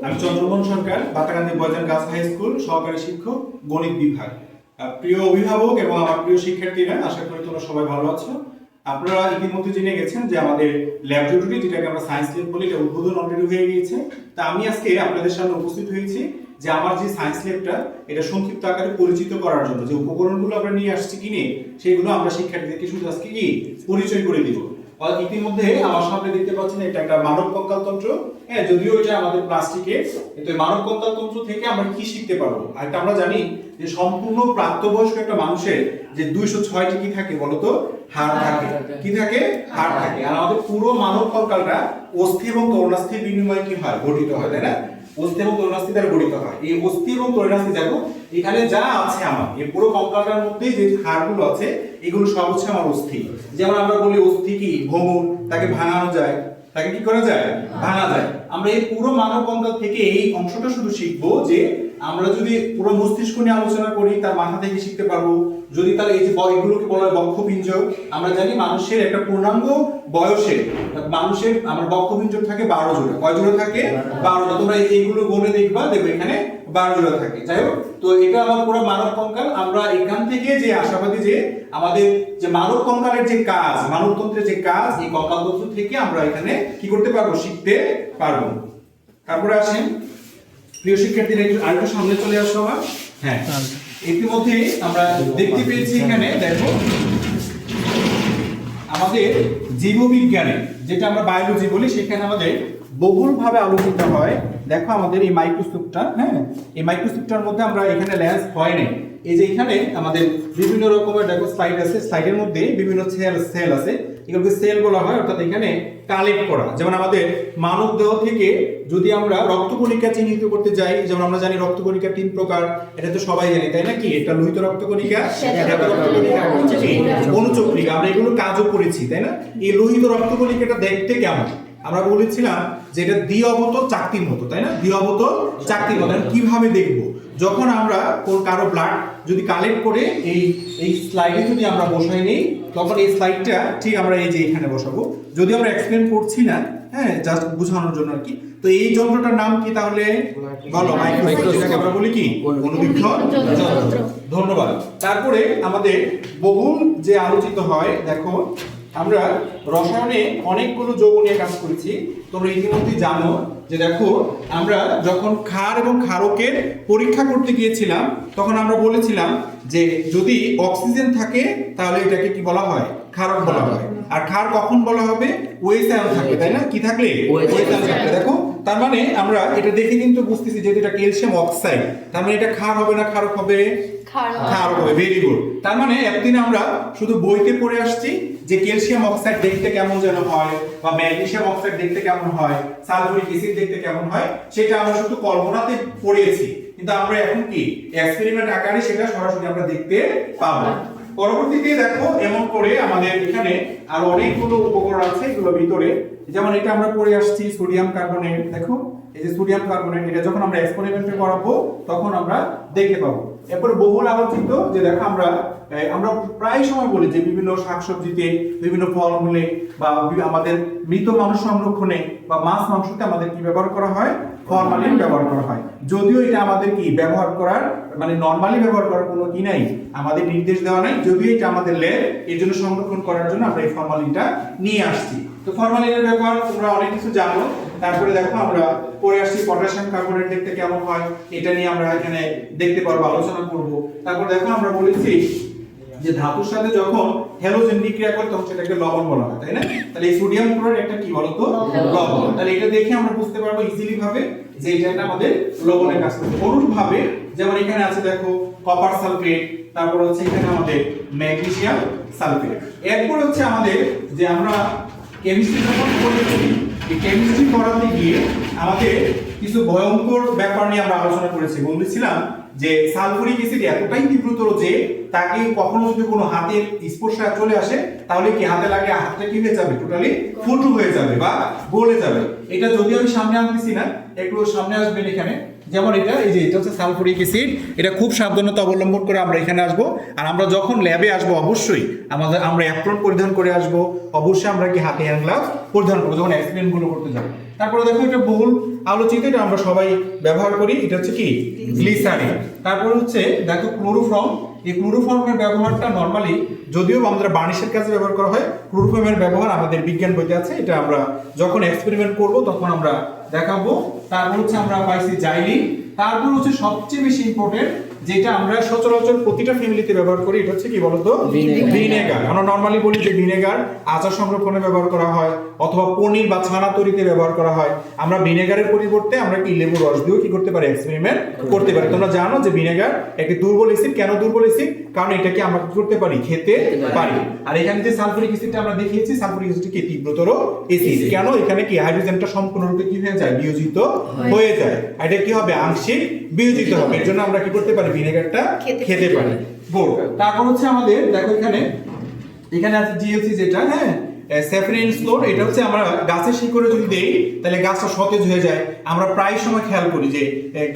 আমি Chandramohan Sarkar, Batakandi boys and girls high school সহকারী শিক্ষক, গণিত বিভাগ। প্রিয় অভিভাবক এবং আমার প্রিয় শিক্ষার্থীরা, আশা করি তোমরা সবাই ভালো আছো। আপনারা ইতিমধ্যে জেনে গেছেন যে আমাদের ল্যাবরেটরি, যেটাকে আমরা সায়েন্স ল্যাব বলি, এটা উদ্বোধন অলরেডি হয়ে গিয়েছে। তা আমি আজকে আপনাদের সামনে উপস্থিত হয়েছি যে আমার যে সায়েন্স ল্যাবটা, এটা সংক্ষিপ্ত আকারে পরিচিত করার জন্য যে উপকরণগুলো আমরা নিয়ে আসছি কিনে, সেগুলো আমরা শিক্ষার্থীদেরকে শুধু আজকে কি পরিচয় করে দিব। ইতিমধ্যে আমার সামনে দেখতে পাচ্ছেন এটা একটা মানব কঙ্কাল তন্ত্র। হ্যাঁ, যদিও এটা আমাদের প্লাস্টিকের, কিন্তু মানব কঙ্কাল তন্ত্র থেকে আমরা কি শিখতে পারবো? আর এটা আমরা জানি যে সম্পূর্ণ প্রাপ্তবয়স্ক একটা মানুষের যে 206টি কি থাকে বলতো? হাড় থাকে। কি থাকে? হাড় থাকে। আর আমাদের পুরো মানব কঙ্কালটা অস্থি এবং তরুণাস্থির বিনিময়ে কি হয়? গঠিত হয়, তাই না? অস্থি এবং তরুণাস্থি দ্বারা গঠিত হয়। এই অস্থি এবং তরুণাস্থি দেখো এখানে যা আছে আমার এই পুরো কঙ্কালটার মধ্যে যে হাড়গুলো আছে, এগুলো সব হচ্ছে আমার অস্থি। যেমন আমরা বলি অস্থি কি ভঙ্গুর, তাকে ভাঙানো যায়, তাকে কি করা যায়? ভাঙা যায়। আমরা এই পুরো মানব কঙ্কাল থেকে এই অংশটা শুধু শিখবো যে আমরা যদি পুরো মস্তিষ্ক নিয়ে আলোচনা করি, তার মাথা থেকে শিখতে পারবো। যদি তার এই যে এগুলোকে বলা হয় বক্ষপিঞ্জর, আমরা জানি মানুষের একটা পূর্ণাঙ্গ বয়সে মানুষের আমার বক্ষপিঞ্জর থাকে 12 জোড়া। কয় জোড়া থাকে? 12 জোড়া। তোমরা এইগুলো গুণে দেখবা, দেখবে এখানে 12 জোড়া থাকে। যাই হোক, তো এটা আমার পুরো মানব কঙ্কাল। আমরা এখান থেকে যে আশাবাদী যে আমাদের যে মানব কঙ্কালের যে কাজ, মানবতন্ত্রের যে কাজ, এই কঙ্কালতন্ত্র থেকে আমরা এখানে কি করতে পারবো? শিখতে পারবো। তারপরে আসেন প্রিয় শিক্ষার্থীরা, আরেকটু সামনে চলে আসো আমার। হ্যাঁ, ইতিমধ্যে আমরা দেখতে পেয়েছি এখানে দেখো আমাদের জীববিজ্ঞানে, যেটা আমরা বায়োলজি বলি, সেখানে আমাদের বহুলভাবে আলোচিত হয়। দেখো আমাদের এই মাইক্রোস্কোপটা, হ্যাঁ, এই মাইক্রোস্কোপটার মধ্যে আমরা এখানে লেন্স হয় নাই। এই যে এখানে আমাদের বিভিন্ন রকমের দেখো স্লাইড আছে, স্লাইডের মধ্যে বিভিন্ন সেল আছে, এগুলোকে সেল বলা হয়। অর্থাৎ এখানে কালেক্ট করা। যেমন আমাদের মানব দেহ থেকে যদি আমরা রক্তকণিকা চিহ্নিত করতে যাই, যেমন আমরা জানি রক্তকণিকা 3 প্রকার, এটা তো সবাই জানি, তাই না? কি এটা? লোহিত রক্তকণিকা, শ্বেত রক্তকণিকা, অনুচক্রিকা। আমরা এগুলো কাজও করেছি, তাই না? এই লোহিত রক্তকণিকাটা দেখতে কেমন? আমরা বলেছিলাম যে এটা দ্বি-অবতল চাকতির মতো, তাই না? দ্বি-অবতল চাকতির মতো। কিভাবে দেখবো? যখন আমরা কারো ব্লাড যদি কালেক্ট করে এই স্লাইডে যদি আমরা বসাই নেই, তখন এই স্লাইডটা ঠিক আমরা এই যে এখানে বসাবো। যদি আমরা এক্সপ্লেন করছি না, হ্যাঁ, জাস্ট বোঝানোর জন্য আর কি। তো এই যন্ত্রটার নাম কি তাহলে? বলো। মাইক্রোস্কোপ, যেটাকে আমরা বলি কি? অণুবীক্ষণ যন্ত্র। ধন্যবাদ। তারপরে আমাদের বহুল যে আলোচিত হয়, দেখো আমরা রসায়নে অনেকগুলো যৌগ নিয়ে কাজ করেছি। তোমরা ইতিমধ্যে জানো যে দেখো আমরা যখন ক্ষার এবং ক্ষারকের পরীক্ষা করতে গিয়েছিলাম, তখন আমরা বলেছিলাম যে যদি অক্সিজেন থাকে তাহলে এটাকে কি বলা হয়? ক্ষারক বলা হয়। আর ক্ষার কখন বলা হবে? ওএইচ আয়ন থাকলে, তাই না? কি থাকলে? ওএইচ আয়ন থাকলে। দেখো তার মানে আমরা এটা দেখে কিন্তু বুঝতেছি যে এটা ক্যালসিয়াম অক্সাইড, তার মানে এটা ক্ষার হবে না ক্ষারক হবে? ক্ষারক হবে। Very good. তার মানে একদিন আমরা শুধু বইতে পড়ে আসছি যে ক্যালসিয়াম অক্সাইড দেখতে কেমন যেন হয়, বা ম্যাগনেসিয়াম অক্সাইড দেখতে কেমন হয়, সালফিউরিক অ্যাসিড দেখতে কেমন হয়, সেটা আমরা শুধু কল্পনাতে পড়েছি। কিন্তু আমরা এখন কি এক্সপেরিমেন্ট আকারে সেটা সরাসরি আমরা দেখতে পাবো। পরবর্তীতে দেখো এমন করে আমাদের এখানে আরো অনেকগুলো উপকরণ আছে এগুলো ভিতরে। যেমন এটা আমরা পড়ে আসছি সোডিয়াম কার্বনেট। দেখো এই যে সোডিয়াম কার্বনেট, এটা যখন আমরা এক্সপেরিমেন্টে করাবো তখন আমরা দেখতে পাবো। এরপর বহুল আলোচিত যে দেখো আমরা প্রায় সময় বলি যে বিভিন্ন শাকসবজিতে, বিভিন্ন ফলমূলে, বা আমাদের মৃত মানুষ সংরক্ষণে বা মাছ মাংসতে আমাদের কি ব্যবহার করা হয়? ফরমালিন ব্যবহার করা হয়। যদিও এটা আমাদের কি ব্যবহার করার মানে নরমালি ব্যবহার করার কোনো কি নাই, আমাদের নির্দেশ দেওয়া নাই। যদিও এটা আমাদের ল্যাব, এর জন্য সংরক্ষণ করার জন্য আমরা এই ফরমালিনটা নিয়ে আসছি। তো ফরমালিনের ব্যবহার তোমরা অনেক কিছু জানো। তারপরে দেখো আমরা পরে আসছি পটাশিয়াম কার্বনেট দেখতে কেমন হয়, এটা নিয়ে আমরা এখানে দেখতে পারবো, আলোচনা করব। তারপর দেখো আমরা বলেছি যে ধাতুর সাথে যখন হ্যালোজেন বিক্রিয়া করে তখন সেটাকে লবণ বলা হয়, তাই না? তাহলে এই সোডিয়াম ক্লোরাইড একটা কি বলতো? লবণ। তাহলে এটা দেখে আমরা বুঝতে পারবো ইজিলি ভাবে যে এটা আমাদের লবণের কাজ করছে। অনুরূপ ভাবে যেমন এখানে আছে দেখো কপার সালফেট, তারপর হচ্ছে এখানে আমাদের ম্যাগনেসিয়াম সালফেট। এরপর হচ্ছে আমাদের যে আমরা কেমিস্ট্রি যখন করেছি, এই কেমিস্ট্রি করাতে গিয়ে আমাদের কিছু ভয়ঙ্কর ব্যাপার নিয়ে আমরা আলোচনা করেছি। বলেছিলাম যে সালফুরিক অ্যাসিড এতটাই তীব্রতর যে তাকে কখনো যদি কোনো হাতের স্পর্শে চলে আসে তাহলে কি হাতে লাগে, হাতটা কি হয়ে যাবে? টোটালি ফুটো হয়ে যাবে বা গলে যাবে। এটা যদি আমি সামনে আনতেছি না, একটু সামনে আসবেন এখানে। যেমন এটা এই যে এটা হচ্ছে সালফুরিক অ্যাসিড, এটা খুব সাবধানতা অবলম্বন করে আমরা এখানে আসবো। আর আমরা যখন ল্যাবে আসবো অবশ্যই আমরা অ্যাপ্রন পরিধান করে আসবো। অবশ্যই আমরা কি হাতে হ্যান্ড গ্লাভস পরিধান করবো যখন এক্সপেরিমেন্ট গুলো করতে যাবো। তারপরে দেখো এটা বহুল আলোচিত, এটা আমরা সবাই ব্যবহার করি, এটা হচ্ছে কি গ্লিসারিন। তারপরে হচ্ছে দেখো ক্লোরোফর্ম। এই ক্লোরোফর্মের ব্যবহারটা নরমালি যদিও আমাদের বার্নিশের কাজে ব্যবহার করা হয়, ক্লোরোফর্মের ব্যবহার আমাদের বিজ্ঞান বইতে আছে, এটা আমরা যখন এক্সপেরিমেন্ট করব তখন আমরা দেখাবো। তারপর হচ্ছে আমরা পাইছি জাইলিন। তারপর হচ্ছে সবচেয়ে বেশি ইম্পর্টেন্ট যেটা আমরা সচরাচর প্রতিটা ফ্যামিলিতে ব্যবহার করি, এটা হচ্ছে কি বলতো ভিনেগার। আমরা নরমালি বলি যে ভিনেগার আচার সংরক্ষণে ব্যবহার করা হয় অথবা পনির বা ছানা তৈরিতে ব্যবহার করা হয়। আমরা ভিনেগারের পরিবর্তে আমরা কি লেবুর রস দিয়েও কি করতে পারি এক্সপেরিমেন্ট করতে পারি। তোমরা জানো যে ভিনেগার একটি দুর্বল অ্যাসিড। কেন দুর্বল অ্যাসিড? কারণ এটাকে আমরা কি করতে পারি খেতে পারি। আর এখানে যে সালফুরিক অ্যাসিডটা আমরা দেখিয়েছি, সালফুরিক অ্যাসিড কি তীব্রতর অ্যাসিড। কেন? এখানে কি হাইড্রোজেনটা সম্পূর্ণরূপে কি হয়ে যায় বিয়োজিত হয়ে যায়, এটা কি হবে আংশিক বিয়োজিত হবে। এর জন্য আমরা কি করতে পারি ভিনেগারটা খেতে পারি। গুড। তারপর হচ্ছে আমাদের দেখো এখানে আছে জিএলসি যেটা, হ্যাঁ স্যাফরিন স্লোর। এটা হচ্ছে আমরা গাছের শিকড়ে যদি দেই তাহলে গাছটা সতেজ হয়ে যায়। আমরা প্রায় সময় খেয়াল করি যে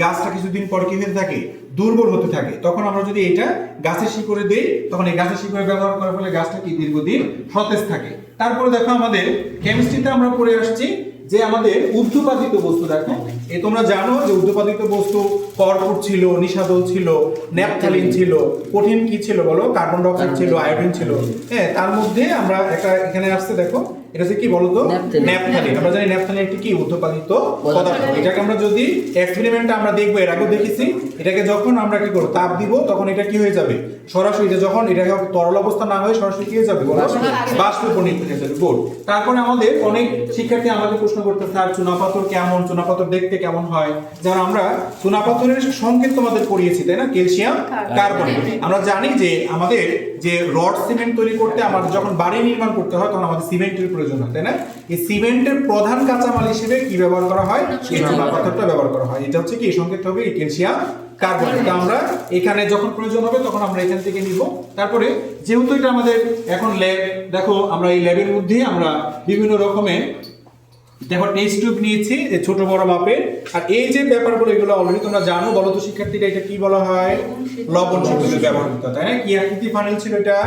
গাছটা কিছুদিন পর কি হতে থাকে দুর্বল হতে থাকে, তখন আমরা যদি এটা গাছের শিকড়ে দেই তখন এই গাছের শিকড়ে ব্যবহার করার ফলে গাছটা কি দীর্ঘদিন সতেজ থাকে। তারপরে দেখো আমাদের কেমিস্ট্রিতে আমরা পড়ে আসছি যে আমাদের উর্ধ্বপাতিত বস্তু। দেখো এই তোমরা জানো যে উর্ধ্বপাতিত বস্তু কর্পূর ছিল, নিশাদল ছিল, ন্যাপথালিন ছিল, কঠিন কি ছিল বলো, কার্বন ডাই অক্সাইড ছিল, আয়োডিন ছিল। হ্যাঁ তার মধ্যে আমরা একটা এখানে আসছে দেখো এটা হচ্ছে কি বলতো ন্যাপথালিন। আমরা জানি ন্যাপথালিন একটি কি উর্ধ্বপাতিত পদার্থ। এটাকে আমরা যদি এক্সপেরিমেন্টে আমরা দেখবো, এর আগেও দেখেছি, এটাকে যখন আমরা কি করব তাপ দিব তখন এটা কি হয়ে যাবে সরাসরি, যখন এটা তরল অবস্থা না হয়ে সরাসরি কি হয়ে যাবে বাষ্পে পরিণত হয়ে যাবে। গুড। তারপরে আমাদের অনেক শিক্ষার্থী আমাদের প্রশ্ন করতে, স্যার চুনাপাথর কেমন, চুনাপাথর দেখতে কেমন হয়? যেমন আমরা চুনাপাথরের সংকেত তোমাদের পড়িয়েছি তাই না, ক্যালসিয়াম কার্বনেট। আমরা জানি যে আমাদের যে রড সিমেন্ট তৈরি করতে আমাদের যখন বাড়ি নির্মাণ করতে হয় তখন আমাদের সিমেন্টের প্রয়োজন হয় তাই না। এই সিমেন্টের প্রধান কাঁচামাল হিসেবে কি ব্যবহার করা হয়? এই চুনাপাথরটা ব্যবহার করা হয়। এটা হচ্ছে কি সংকেত হবে এই ক্যালসিয়াম কার্বনেট। আমরা এখানে যখন প্রয়োজন হবে তখন আমরা এখান থেকে নিব। তারপরে যেহেতু এটা আমাদের এখন ল্যাব, দেখো আমরা এই ল্যাবের মধ্যে আমরা বিভিন্ন রকমের দেখো টেস্ট টিউব নিয়েছি ছোট বড় মাপের। আর এই যে ব্যাপারগুলো এগুলো অলরেডি তোমরা জানো। বলো তো শিক্ষার্থীরা এটা কি বলা হয়? লবণ সেতুতে ব্যবহার করতে হয় তাই না। কি আকৃতি ফানেল ছিল এটা?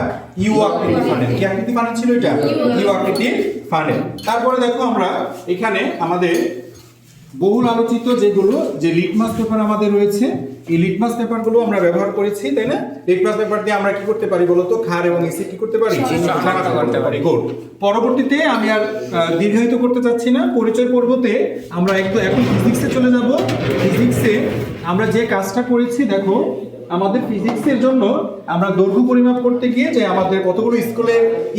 ইউ আকৃতি ফানেল। কি আকৃতি ফানেল ছিল এটা? ইউ আকৃতি ফানেল। তারপরে দেখো আমরা এখানে আমাদের বহুল আলোচিত যেগুলো যে লিটমাস পেপার আমাদের রয়েছে, এই লিটমাস পেপারগুলো আমরা ব্যবহার করেছি তাই না। লিটমাস পেপার দিয়ে আমরা কি করতে পারি বলতো ক্ষার এবং অ্যাসিড কি করতে পারি শনাক্ত করতে পারি। গুড। পরবর্তীতে আমি আর দীর্ঘায়িত করতে চাচ্ছি না, পরিচয় পর্বতে আমরা এখন ফিজিক্সে চলে যাব। ফিজিক্সে আমরা যে কাজটা করেছি দেখো, আমাদের ফিজিক্সের জন্য আমরা দৈর্ঘ্য পরিমাপ করতে গিয়ে যে আমাদের কতগুলো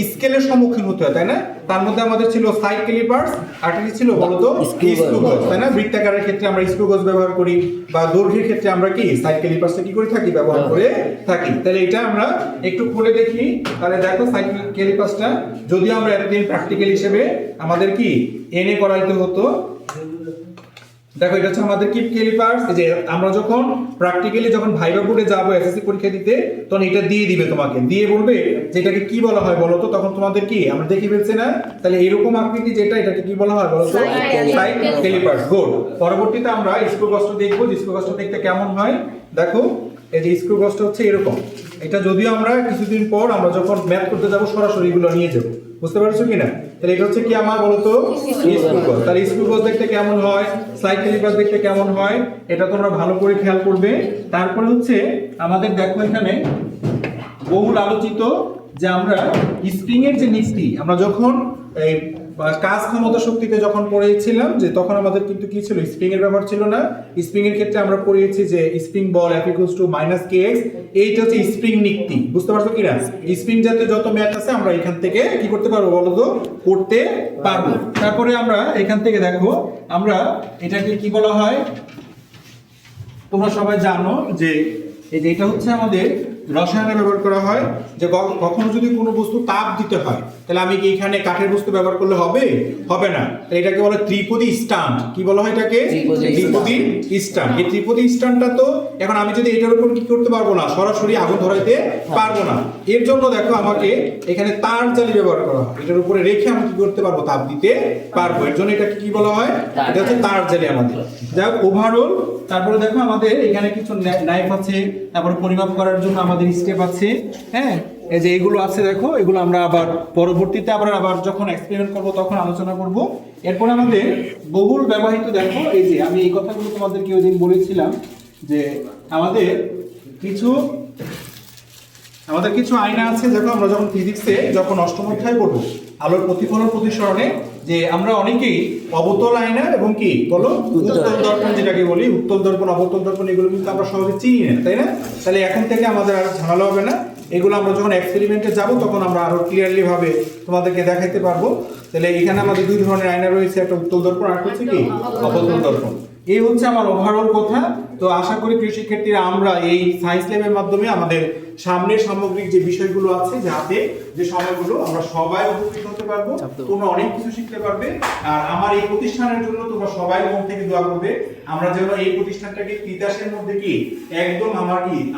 স্কেলের সম্মুখীন হতে হয় তাই না। তার মধ্যে আমাদের ছিল সাইড ক্যালিপার্স, আর কি ছিল বলতো স্ক্রু গজ তাই না। বৃত্তাকারের ক্ষেত্রে আমরা স্ক্রু গজ ব্যবহার করি, বা দৈর্ঘ্যের ক্ষেত্রে আমরা কি সাইড ক্যালিপার্সটা কি করে থাকি ব্যবহার করে থাকি। তাহলে এটা আমরা একটু খুলে দেখি। তাহলে দেখো সাইড ক্যালিপার্সটা যদিও আমরা এতদিন প্র্যাকটিক্যাল হিসেবে আমাদের কি এনে করাইতে হতো। দেখো এটা হচ্ছে আমাদের কি ক্যালিপার্স। যে আমরা যখন প্র্যাকটিক্যালি যখন ভাইভা বোর্ডে যাবো এসএসসি পরীক্ষা দিতে তখন এটা দিয়ে দিবে তোমাকে, দিয়ে বলবে যে এটাকে কি বলা হয় বলো তো। তখন তোমাদের কি আমরা দেখে ফেলছি না। তাহলে এরকম আকৃতি যেটা এটাকে কি বলা হয় বলো তো সাইড ক্যালিপার্স। গুড। পরবর্তীতে আমরা স্ক্রু গজটা দেখবো, স্ক্রু গজটা দেখতে কেমন হয়। দেখো এই যে স্ক্রু গজটা হচ্ছে এরকম। এটা যদিও আমরা কিছুদিন পর আমরা যখন ম্যাথ করতে যাবো সরাসরি এগুলো নিয়ে যাবো, বুঝতে পারছো কিনা। তাহলে এটা হচ্ছে কি আমার বলতো স্ক্রু গজ। তাহলে স্ক্রু গজ দেখতে কেমন হয়, সাইড ক্যালিপার দেখতে কেমন হয়, এটা তোমরা ভালো করে খেয়াল করবে। তারপরে হচ্ছে আমাদের দেখো এখানে বহুল আলোচিত যে আমরা স্প্রিং এর যে নীতি আমরা যখন এই কাজ ক্ষমতা শক্তিতে যখন পড়েছিলাম যে তখন আমাদের কিন্তু কি ছিল স্প্রিং এর ব্যবহার ছিল না। স্প্রিং এর ক্ষেত্রে আমরা পড়িয়েছি যে স্প্রিং বল F = -kx। এইটা হচ্ছে স্প্রিং নীতি, বুঝতে পারছো কিনা। স্প্রিং জাতীয় যত ম্যাথ আছে আমরা এখান থেকে কি করতে পারবো বলো তো করতে পারবো। তারপরে আমরা এখান থেকে দেখো আমরা এটাকে কি বলা হয়, তোমরা সবাই জানো যে এই যে এটা হচ্ছে আমাদের রসায়নে ব্যবহার করা হয়। যে কখনো যদি কোনো বস্তু তাপ দিতে হয় তাহলে আমি কি এখানে কাঠের বস্তু ব্যবহার করলে হবে না। এটাকে বলে ত্রিপদী স্ট্যান্ড। কি বলা হয় এটাকে? ত্রিপদী স্ট্যান্ড। এই ত্রিপদী স্ট্যান্ডটা তো এখন আমি যদি এটার উপর কি করতে পারবো না, সরাসরি আগুন ধরাইতে পারবো না। এর জন্য দেখো আমাকে এখানে তার জালি ব্যবহার করা হয়। এটার উপরে রেখে আমি কি করতে পারবো তাপ দিতে পারবো। এর জন্য এটাকে কি বলা হয়? এটা হচ্ছে তার জালি আমাদের। যাই হোক ওভারঅল। তারপরে দেখো আমাদের এখানে কিছু নাইফ আছে, তারপরে পরিমাপ করার জন্য আমাদের স্টেপ আছে। হ্যাঁ এই যে এগুলো আছে দেখো, এগুলো আমরা আবার পরবর্তীতে আবার যখন এক্সপেরিমেন্ট করব তখন আলোচনা করব। এরপর আমাদের বহুল ব্যবহৃত দেখো, এই যে আমি এই কথাগুলো তোমাদেরকে ওই দিন বলেছিলাম যে আমাদের কিছু আয়না আছে। দেখো আমরা যখন ফিজিক্সে যখন অষ্টম অধ্যায় পড়বো আলোর প্রতিফলন প্রতিসরণে, যে আমরা অনেকেই অবতল আয়না এবং কি বলো উত্তল দর্পণ যেটাকে বলি, উত্তল দর্পণ অবতল দর্পণ এগুলো কিন্তু আমরা সহজে চিনি না, তাই না? তাহলে এখন থেকে আমাদের আর ঝামেলা হবে না, এগুলো আমরা যখন এক্সপেরিমেন্টে যাব তখন আমরা আরো ক্লিয়ারলি ভাবে তোমাদেরকে দেখাইতে পারবো। তাহলে এখানে আমাদের দুই ধরনের আয়না রয়েছে, একটা উত্তল দর্পণ আর হচ্ছে কি অবতল দর্পণ। এই হচ্ছে আমার ওভারঅল কথা। তো আশা করি প্রিয় শিক্ষার্থীরা আমরা এই সায়েন্স ল্যাবের মাধ্যমে আমাদের সামনের সামগ্রিক যে বিষয়গুলো আছে, যে হাতে যে সময়গুলো, আমরা সবাই উপকৃত হতে পারবো, তোমরা অনেক কিছু শিখতে পারবে। আর আমার এই প্রতিষ্ঠানের জন্য তোমরা সবাই মন থেকে দোয়া করবে, আমরা যেন এই প্রতিষ্ঠানটাকে তিতাসের মধ্যে কি একদম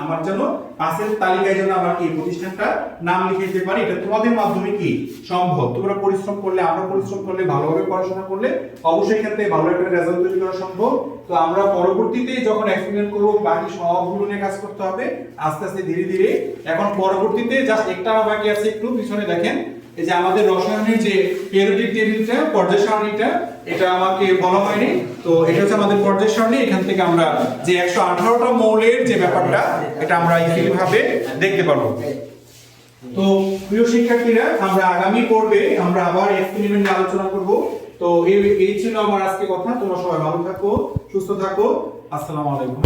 আমার যেন পাশের তালিকায় যেন আমার কি প্রতিষ্ঠানটা নাম লিখে দিতে পারি। এটা তোমাদের মাধ্যমে কি সম্ভব। তোমরা পরিশ্রম করলে, আমরা পরিশ্রম করলে, ভালোভাবে পড়াশোনা করলে অবশ্যই ক্ষেত্রে ভালো একটা রেজাল্ট তৈরি করা সম্ভব। তো আমরা পরবর্তীতে যখন এক্সপেরিমেন্ট করব বাকি সবগুলো নিয়ে কাজ করতে হবে আস্তে আস্তে ধীরে ধীরে। এখন পরবর্তীতে জাস্ট একটা বাকি আছে, একটু পিছনে দেখেন, এই যে আমাদের রসায়নের যে পিরিয়ডিক টেবিলটা, পর্যায় সারণীটা, এটা আমাকে বলা হয়নি। তো এটা হচ্ছে আমাদের পর্যায় সারণী। এখান থেকে আমরা যে 118টা মৌলের যে ব্যাপারটা, এটা আমরা ইজিলি ভাবে দেখতে পারবো। তো প্রিয় শিক্ষার্থীরা, আমরা আগামী পর্বে আমরা আবার এক্সপেরিমেন্ট নিয়ে আলোচনা করব। তো এই ছিল আমার আজকে কথা। তোমরা সবাই ভালো থাকো, সুস্থ থাকো। আসসালামু আলাইকুম।